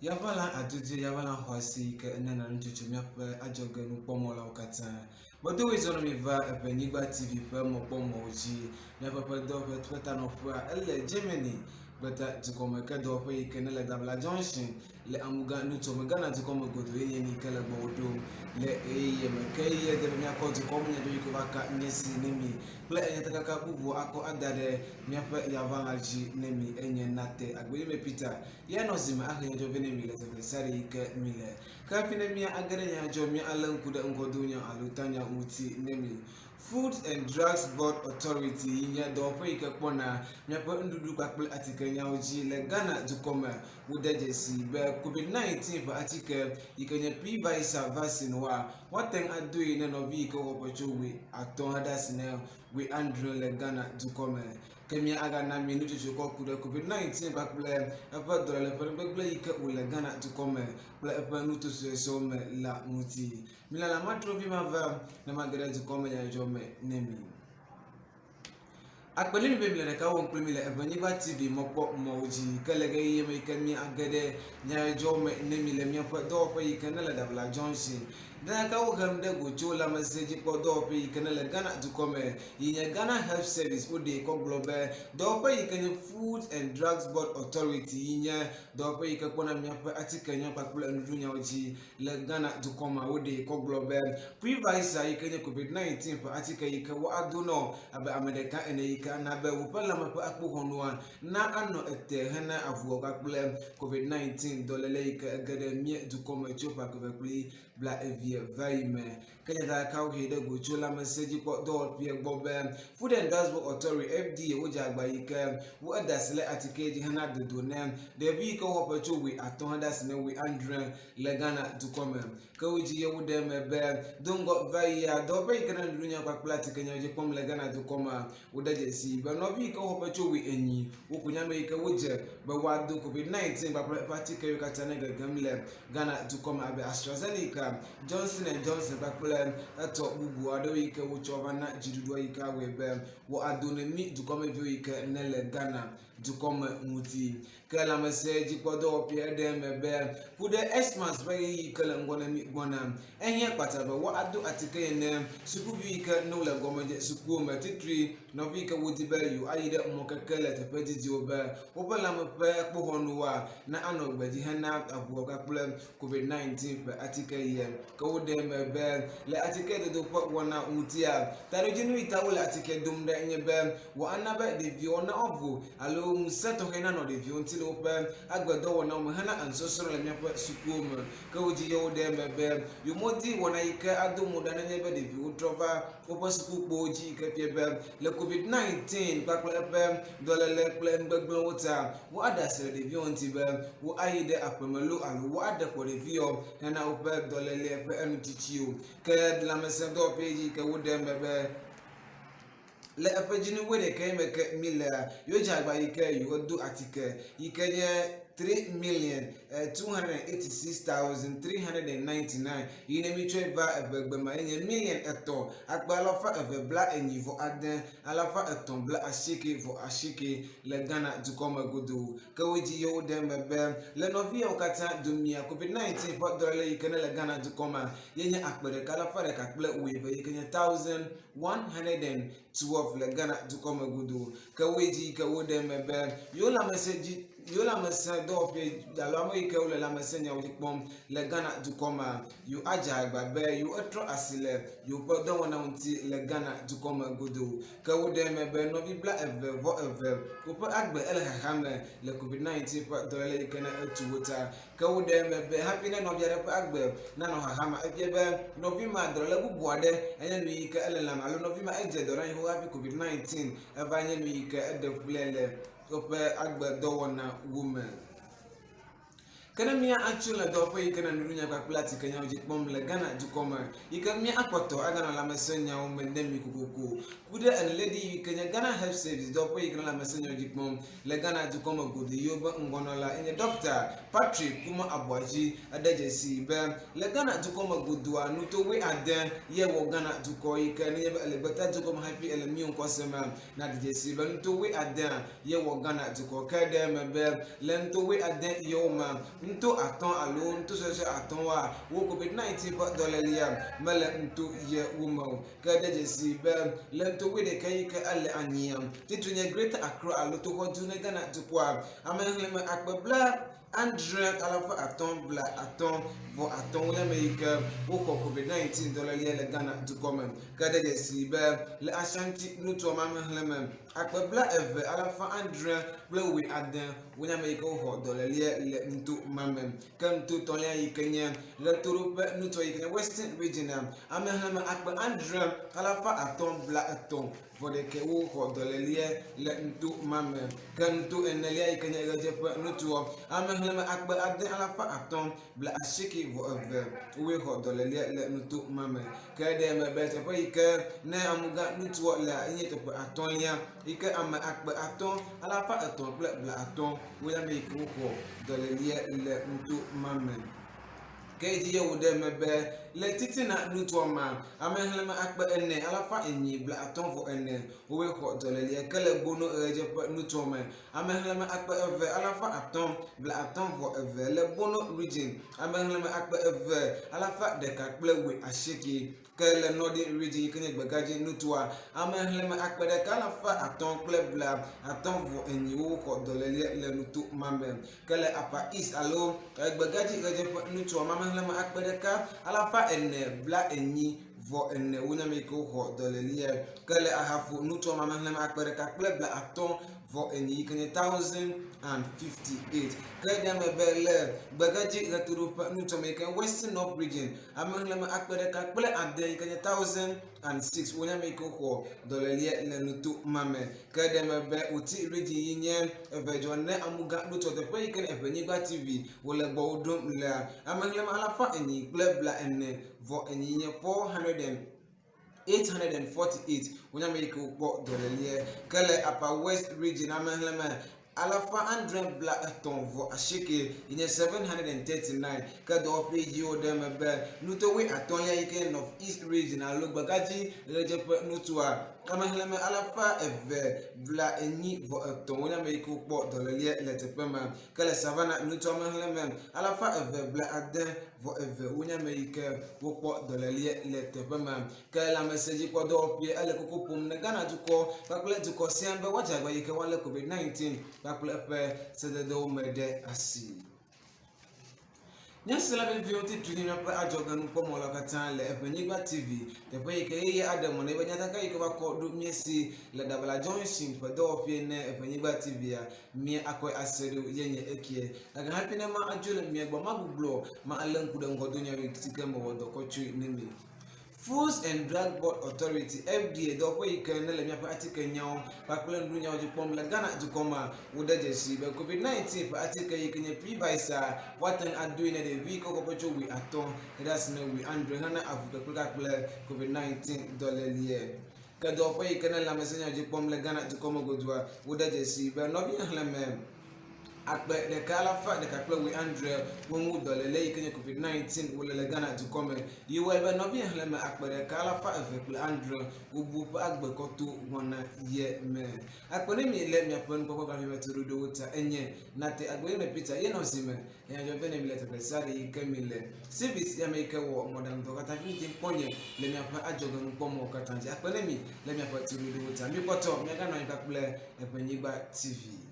Yavala adudu yavala hwasi ke enena ŋutsotso miaƒe adzɔgenukpɔmɔla wo katã. Medo zɔnɔ mi va Eʋenyigba TV ƒe mɔkpɔmɔwo dzi. Miaƒe dɔwɔƒe ƒe tanɔƒea ele Germany gbeta dukɔme ke dɔwɔƒe yi ke ne le Dabla Junction le Amuga Nutsɔme Ghana dukɔme godo eye ni ke le gbɔwo ɖom le eye me ke ye de be miakɔ dukɔme nya yi ke va ka nye si ne mi kple enyatakaka bubu akɔ ada ɖe miaƒe yavala dzi ne mi enye nate agbeyime Peter ya nɔ zi me ahe nyadzɔvɛ ne mi le teƒe sia ɖe yi ke mi le kafi ne mia age ɖe nyadzɔ mia alé ŋku ɖe ŋgɔdonya alo tanya ŋuti ne mi. Food and Drugs Board Authority yi nye dɔwɔƒe yi ke kpɔna miaƒe nuɖuɖu kpakple atikenyawo dzi le Ghana dukɔme wode dzesi be COVID-19 ƒe atike yi ke nye Pfizer vaccine wa woate ŋu adoe ne nɔvi yi ke wɔ ƒe tso wi atɔ̃ hã ɖe asi ne wi andre le Ghana dukɔme. Ke mia agana mi nutsotso kɔku ɖe COVID-19 kpakple eƒe dɔléle ƒe gbegblẽ yi ke wòle Ghana dukɔme kple eƒe nutosɔsɔwo me la ŋuti. Milala matrovi ma va ne mage ɖe dukɔme nyadzɔ me ne mi. Akpeli mi be mi le ɖeka wɔm kple mi le Eʋenyigba TV mɔkpɔmɔwo dzi ke le ɣeyiɣi me yi ke mi age ɖe nyadzɔ me ne mi le miaƒe dɔwɔƒe yi ke ne le Dabla Junction. Ɖekawo hem ɖe go tso lãmesẽdzikpɔdɔwɔƒe yi ke ne le Ghana dukɔme yi nye Ghana Health Service woɖe kɔ gblɔ be dɔwɔƒe yi ke nye Food and Drugs Board Authority yi nye dɔwɔƒe yi ke kpɔna miaƒe atikenya kpakple nuɖuɖunyawo dzi le Ghana dukɔme woɖe kɔ gblɔ be Pfizer yi ke nye COVID-19 ƒe atike yi ke woado nɔ abe ame ɖeka ene yi ke ana be woƒe lãme ƒe akpoxɔnua na anɔ ete hena avuɔ kpakple COVID-19 dɔléle yi ke ge ɖe mia dukɔme tso ƒe akpekpli bla evie va yi me. Ke nyatakawo he ɖe go tso lãmesẽdzikpɔdɔwɔƒea gbɔ be Food and Drugs Board Authority FDA wodze agba yi ke wo eda asi le atike dzi hena dodo ne ɖevi yi ke wɔ ƒe tso wi atɔ̃ hã ɖe asi ne wi andre le Ghana dukɔme. Ke wodzi ye wo ɖe me be do ŋgɔ va yia dɔwɔƒe yi ke ne nuɖuɖunya kpakple atikenyawo dzi kpɔm le Ghana dukɔme wode dzesi be nɔvi yi ke wɔ ƒe tso wi enyi woku nyame yi ke wodze be woado COVID-19 kpakple eƒe atikewo katã ne gegem le Ghana dukɔme abe AstraZeneca, Johnson and Johnson kpakple etɔ bubu aɖewo yi ke wotsɔ va na dziɖuɖua yi ke awɔe be woado ne mi dukɔmeviwo yi ke ne le Ghana dukɔme ŋuti. Ke lãmesẽdzikpɔdɔwɔƒea ɖe me be ku ɖe Xmas ƒe ɣeyiɣi yi ke le ŋgɔ ne mi gbɔna ehiã kpata be woado atike yi ne sukuvi yi ke ne wole gɔmedze sukuwo me titri nɔvi yi ke wodi be yewoayi ɖe mɔkeke le teƒe didiwo be woƒe lãme ƒe akpoxɔnuwoa na anɔ gbedzi hena avuɔ kpakple COVID-19 ƒe atike yia. Ke woɖe me be le atike dodo ƒe wɔna ŋutia taɖodzinu yi ta wole atike dom ɖe nye be woana be ɖeviwo na woavu alo ŋusẽ tɔxɛ nanɔ ɖeviwo ŋuti le woƒe agbedɔwɔnawo me hena ensɔsrɔ̃ le miaƒe sukuwo me. Ke wodzi ye wo ɖe me be yomodi wɔna yi ke ado mo ɖa nenye be ɖeviwo trɔ va woƒe sukukpowo dzi yi ke fia be le COVID-19 kpakple eƒe dɔléle kple nugbegblẽwo ta woaɖe asi le ɖeviwo ŋuti be woayi ɖe aƒeme lo alo woaɖe kpɔ ɖeviwo hena woƒe dɔléle ƒe enutsitsiwo. Ke lãmesẽdɔwɔƒe yi ke woɖe me be le eƒe dzinu 11 me ke mi lea yewodze agba yi ke yewodo atike yi ke nye 3,286,399 yi ne mi tsɔe va eʋegbe me enye 3,2,2,990,390 le Ghana dukɔme godo. Ke wodzi ye wo ɖe me be le nɔviawo katã domia COVID-19 ƒe dɔléle yi ke ne le Ghana dukɔme ye nye 1,112 yi ke nye 1,112 le Ghana dukɔme godo. Ke wodzi yi ke wo ɖe me be yewo lãmesẽdɔwɔƒe alo ame yi ke wole lãmesẽnyawo dzi kpɔm le Ghana dukɔme yewo adze agba be yewo etrɔ asi le yewoƒe dɔwɔna ŋuti le Ghana dukɔme godo. Ke wo ɖe me be nɔvi bla eve vɔ eve woƒe agbe ele xaxa me le COVID-19 ƒe dɔléle yi ke ne etu wo ta. Ke wo ɖe me be hafi ne nɔvia ɖe ƒe agbe nanɔ xaxa me efia be nɔvi ma dɔléle bubu aɖe enye nu yi ke ele lãme alo nɔvi ma edze dɔ ɖa yi hafi COVID-19 eva nye nu yi ke eɖe ƒulia le woƒe agbedɔwɔnawo me. Ke ne mia atso le dɔwɔƒe yi ke ne nuɖuɖunya kpakple atikenyawo dzi kpɔm le Ghana dukɔme yi ke mia akpɔtɔ aganɔ lãmesẽnyawo me ne mi kokoko ku ɖe enuleɖi yi ke nye Ghana Health Service dɔwɔƒe yi ke ne lãmesẽnyawo dzi kpɔm le Ghana dukɔme godo yi wobe ŋgɔnɔla enye Dr. Patrick Kuma Abuadzi eɖe dzesi be le Ghana dukɔme godoa nuto 16 ye wɔ Ghana dukɔ yi ke nenye be ele gbeta dukɔme hafi ele mi ŋkɔse me na ɖe dzesi be nuto 16 ye wɔ Ghana dukɔ ke ɖe me be le nuto 16 yewo me nto aton alo nto so aton wa wo COVID-19 pa dolelia mele nto ye womo ka de si be le nto we de kai ka ale aniam titunya Greater Accra alo to hodu ne Ghana to kwa amenhle me akbabla Andrea alafa aton bla aton vo aton ya meika wo COVID-19 dolelia le Ghana to come ka de si be le Ashanti nuto amenhle me akbabla eve alafa Andrea bla we adan wonya meika wo dolelia le nto mamem kan to tolia yikenya le turupe nuto yikenya Western Region amenhle me akba Andrea alafa aton bla aton vode ke wo dolelia le nto mamem kan to enelia yikenya gajepa nuto amenhle me akba adan alafa aton bla ashiki vo eve we dolelia le nto mamem ka de me bete pa yike na amuga nuto la yete pa aton ya yike ama akba aton alafa aton bla aton we ya me ko dolelia le nto mamem keji ye wode mebe le titina nutuoma amenhlema akpa enne alafa enyi bla aton vo enne we ko dolelia kale bono eje nutuoma amenhlema akpa eve alafa aton bla aton vo eve le bono region amenhlema akpa eve alafa de kakple we ashiki kale northern region kenye gbagaji nutua amenhlema akpa de alafa aton kple bla aton vo enyi wo ko dolelia le nutu mamem kale apa east alo gbagaji eje nutuoma amenhlema akpa de alafa enne bla enyi vo enne wonya meko ho dolelia kale ahafu nuto mama hlema akpere ka bla aton vo enyi kenye 1058 kade me bele bagaji gaturupa nuto meka Western North Region hlema akpere ka ade kenye 1006 wonya meko ho dolelia le nuto mame kade me be uti region yinye evejonne amuga nuto de pe ken Ebenigba TV wole gbo odom la hlema alafa enyi bla enne vo enyi 848 wonya meko bo dolelia kale apa West Region amenhlema alafa Andrea bla aton vo ashike inye 739 kado page yo dem be nuto we aton ya yike of East Region alo gbagaji rejepe nutua amenhlema alafa eve bla enyi vo aton wonya meko bo dolelia letepema kale Savannah nuto amenhlema alafa eve bla aden vo eve wonya meike wo po dolelia letepema kale la message ko do pie ale koko pum ne Ghana duko bakle duko siambe waja gba yike wale COVID-19 bakle pe sededo mede asi nyasela be vioti tunyina pa ajogan ko mola katan le Ebenigba TV te pe yike ye Adam ne banyata ka yike ba ko do miesi le Dabala Junction pa do pie ne Ebenigba TV ya mi akoy aseru yenye ekie aga happy ne ma ajule mi gba magublo ma alen kuda ngodo nya wi tikembo wodo ko chui nimi Food and Drug Board Authority FDA do ko yike ne le mi pa atike nyawo pa plan dunya oji pom le Ghana jukoma woda jesi be COVID-19 pa atike yike ne pre-visa watan adu ne de vi ko ko cho wi aton that's no we Andre hana afuka kula COVID-19 dolelie ka do ko yike ne la mesenya oji pom le Ghana jukoma godwa woda jesi be no bi hleme akbe de kalafa de kakple we Andrea womu dolele yike COVID-19 wole le Ghana to come yiwe be no bi hleme akbe de kalafa efekle Andrea ubu pa agbe koto wona ye me akbe ne mi le mi apon popo ka mi meturu do wuta enye nate agbe me Peter ye no sime ya jo vene mi le tepesare yike mi le service ya me ke wo modern to kata fi ponye le mi apa ajoga npomo katanje akbe ne mi le mi apa turu do wuta mi poto mi ga no ikakple Ebenigba TV.